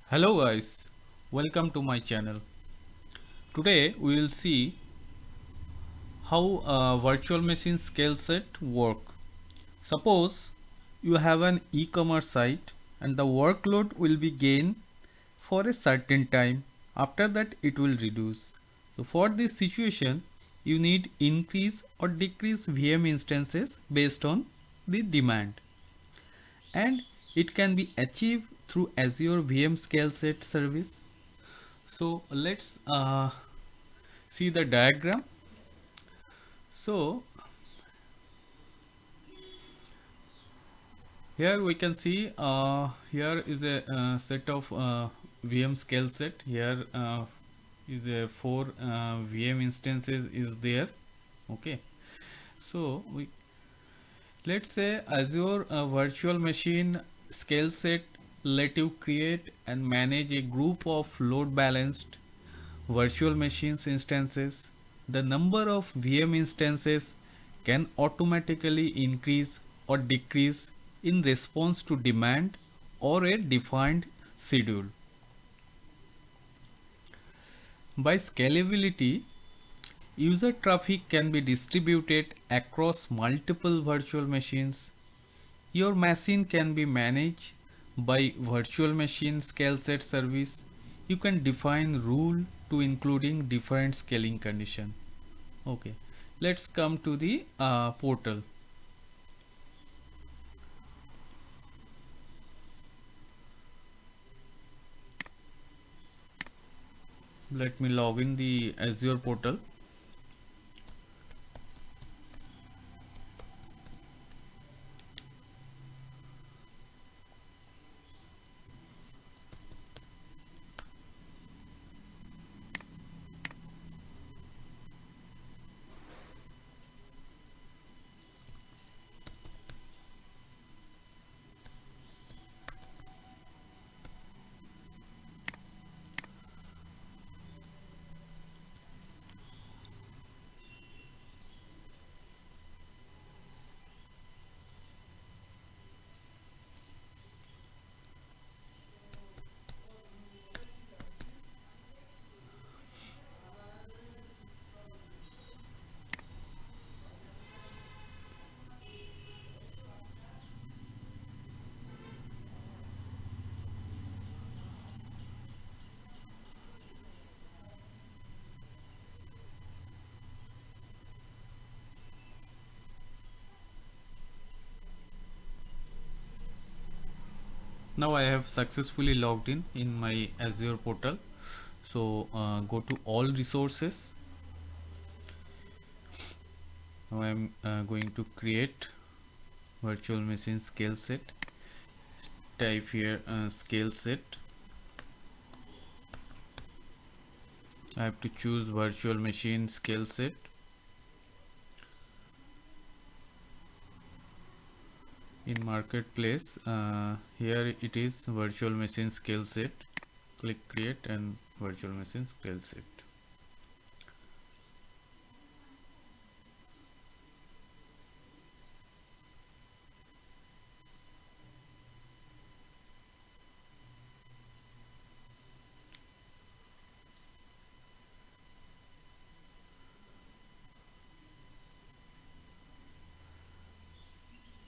Hello guys, welcome to my channel. Today we will see how a virtual machine scale set work. Suppose you have an e-commerce site and the workload will be gained for a certain time. After that it will reduce. So for this situation you need increase or decrease VM instances based on the demand, and it can be achieved through Azure VM scale set service. So let's see the diagram. So here we can see here is a set of VM scale set. Here is a four VM instances is there. Okay, so we let's say Azure virtual machine scale set let you create and manage a group of load balanced virtual machines instances. The number of VM instances can automatically increase or decrease in response to demand or a defined schedule. By scalability, user traffic can be distributed across multiple virtual machines. Your machine can be managed by virtual machine scale set service. You can define rule to including different scaling condition. Okay, let's come to the portal. Let me log in the Azure portal. Now I have successfully logged in my Azure portal. So go to all resources. Now I am going to create virtual machine scale set. Type here scale set. I have to choose virtual machine scale set. In marketplace, here it is virtual machine scale set. Click create and virtual machine scale set.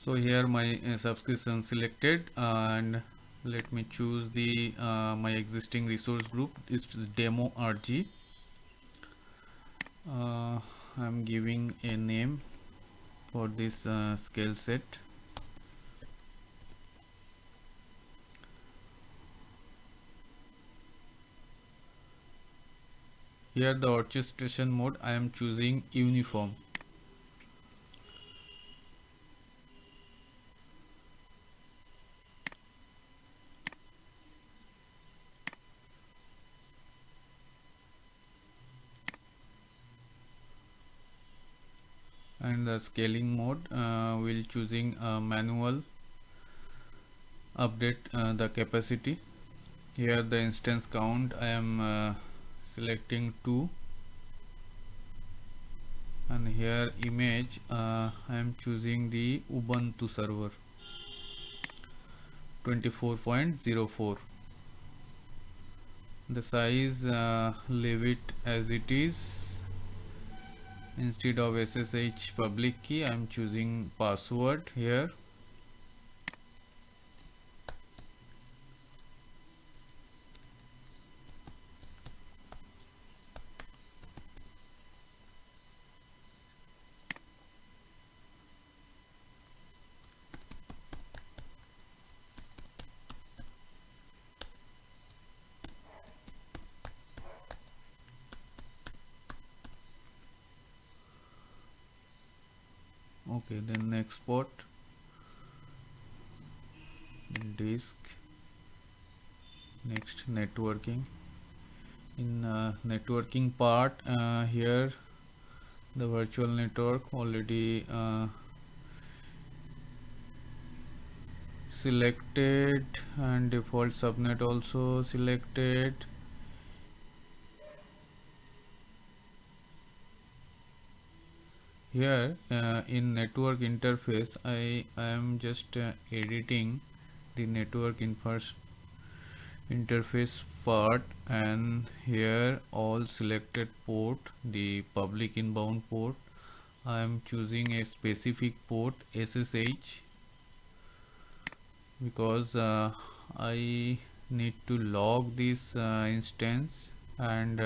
So here my subscription selected, and let me choose the my existing resource group is demo RG. I'm giving a name for this scale set. Here the orchestration mode I am choosing uniform. And the scaling mode will choosing manual update the capacity. Here the instance count I am selecting 2, and here image I am choosing the Ubuntu server 24.04. The size, leave it as it is. Instead of SSH public key, I am choosing password here. Okay, then export disk. Next, networking. In networking part, here the virtual network already selected, and default subnet also selected. Here in network interface, I am just editing the network interface part, and here all selected port, the public inbound port, I am choosing a specific port SSH, because I need to log this instance, and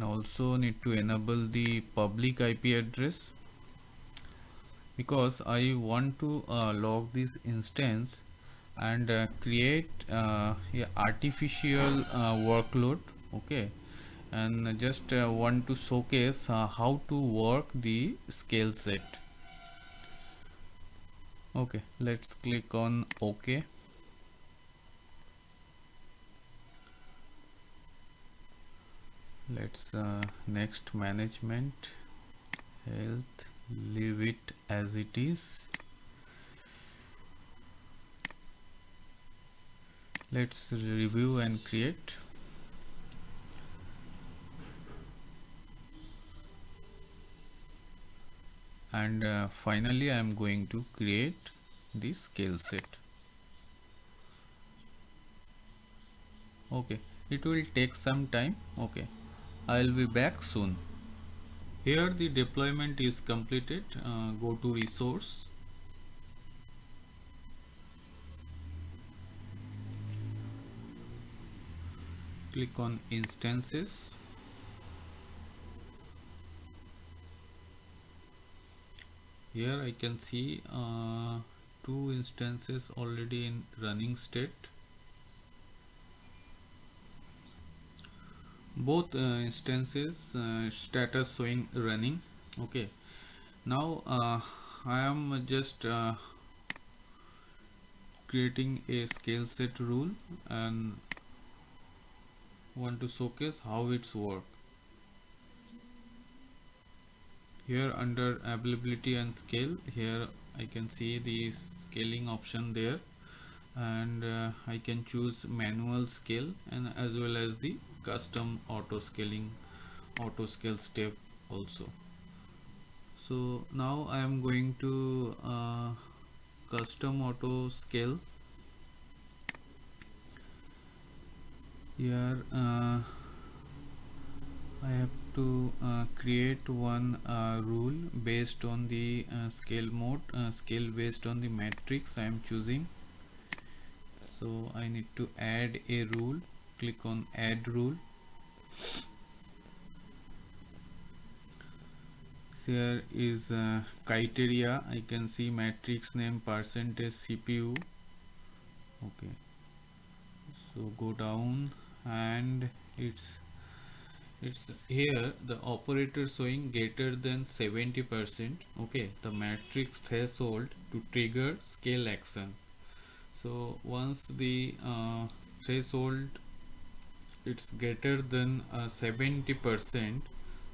also need to enable the public IP address, because I want to log this instance and create a artificial workload. Okay, and just want to showcase how to work the scale set. Okay, let's click on OK. Let's next, management, health, leave it as it is. Let's review and create. And finally I am going to create the scale set. Okay, it will take some time. Okay, I'll be back soon. Here the deployment is completed. Go to resource, click on instances. Here I can see 2 instances already in running state. Both instances status showing running. Okay, now I am just creating a scale set rule and want to showcase how it's work. Here under availability and scale, here I can see the scaling option there, and I can choose manual scale and as well as the custom auto scale step also. So now I am going to custom auto scale. Here I have to create one rule based on the scale mode, scale based on the matrix I am choosing. So I need to add a rule. Click on add rule. So here is criteria. I can see matrix name percentage CPU. Okay, so go down, and it's here the operator showing greater than 70%. Okay, the matrix threshold to trigger scale action. So once the threshold it's greater than 70%,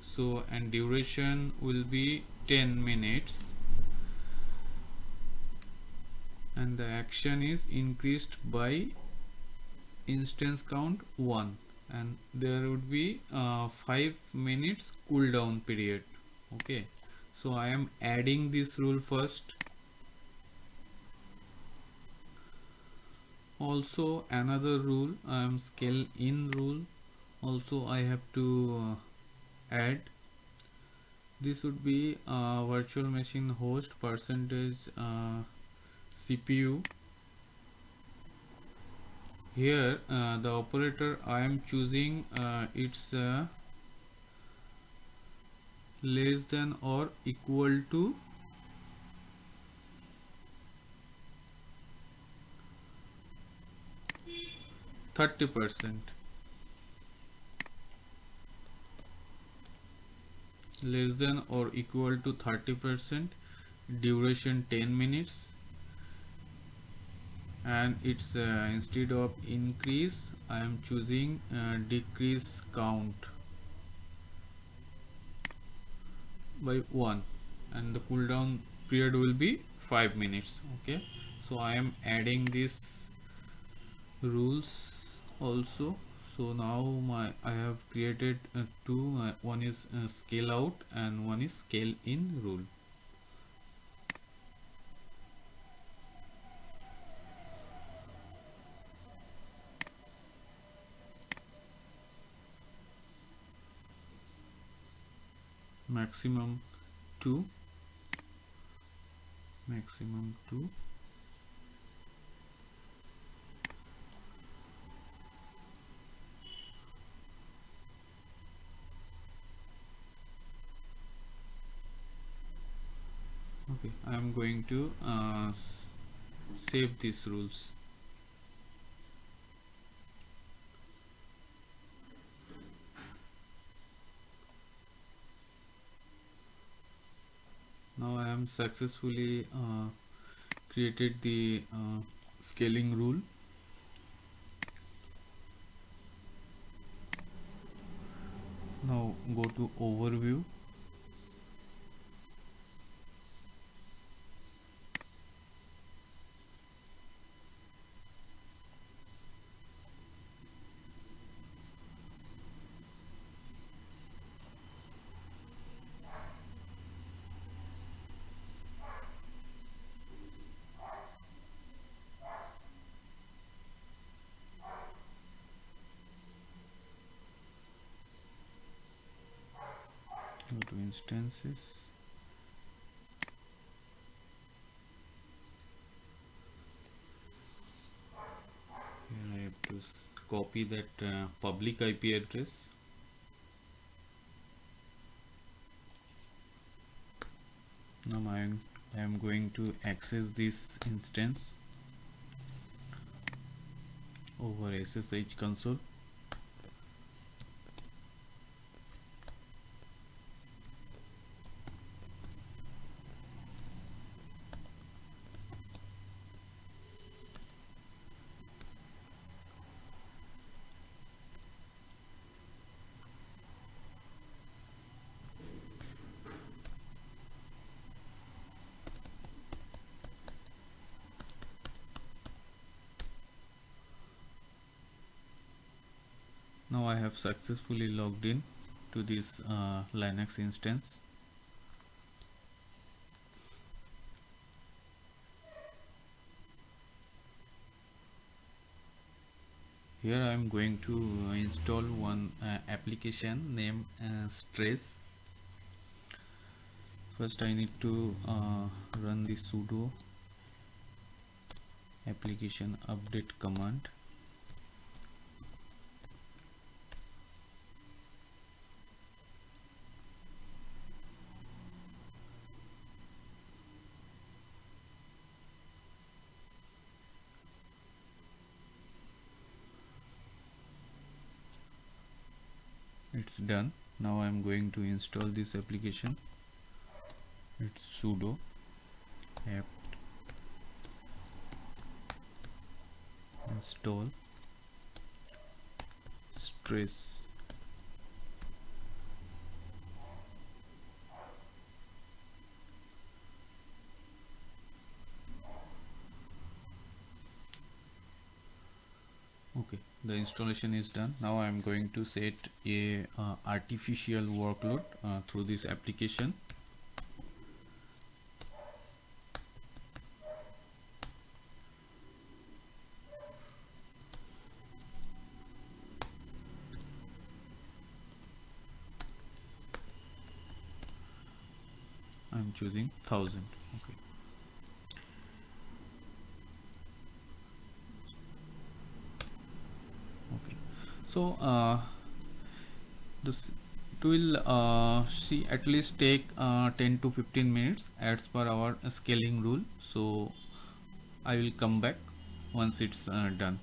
so and duration will be 10 minutes, and the action is increased by instance count 1, and there would be 5 minutes cooldown period. Okay, so I am adding this rule first. Also another rule, scale in rule also I have to add. This would be virtual machine host percentage CPU. Here the operator I am choosing, it's less than or equal to 30%, less than or equal to 30%, duration 10 minutes, and it's instead of increase I am choosing decrease count by 1, and the cooldown period will be 5 minutes. Okay, so I am adding these rules also. So now I have created two, one is scale out and one is scale in rule. Maximum 2, maximum 2, okay. I am going to save these rules. Now I am successfully created the scaling rule. Now go to overview. Go to instances. Here I have to copy that public IP address. Now I am going to access this instance over SSH console. Now I have successfully logged in to this Linux instance. Here I am going to install one application named Stress. First I need to run the sudo application update command. It's done. Now I'm going to install this application. It's sudo apt install stress. Okay, the installation is done. Now I am going to set a artificial workload through this application. I'm choosing 1000. Okay. Okay. So this it will see at least take 10 to 15 minutes as per our scaling rule. So I will come back once it's done.